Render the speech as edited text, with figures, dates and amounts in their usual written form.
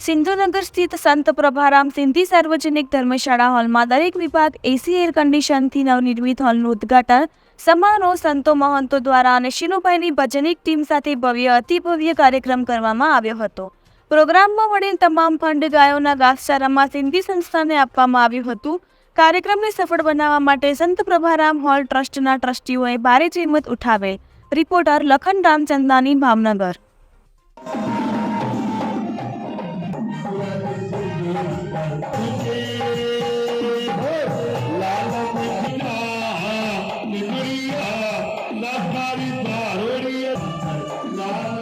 સિંધુનગર સ્થિત સંત પ્રભારામ સિંધી સાર્વજનિક ધર્મશાળા હોલમાં દરેક વિભાગ એસી એર કન્ડિશનથી નવનિર્મિત હોલનું ઉદ્ઘાટન સમારોહ સંતો મહંતો દ્વારા અને શિનુભાઈની ભજનિક ટીમ સાથે ભવ્ય અતિભવ્ય કાર્યક્રમ કરવામાં આવ્યો હતો. પ્રોગ્રામમાં મળેલ તમામ ફંડ ગાયોના ઘાસચારામાં સિંધી સંસ્થાને આપવામાં આવ્યું હતું. કાર્યક્રમને સફળ બનાવવા માટે સંત પ્રભારામ હોલ ટ્રસ્ટના ટ્રસ્ટીઓએ ભારે જહેમત ઉઠાવેલ. રિપોર્ટર લખન રામચંદાની, ભાવનગર. La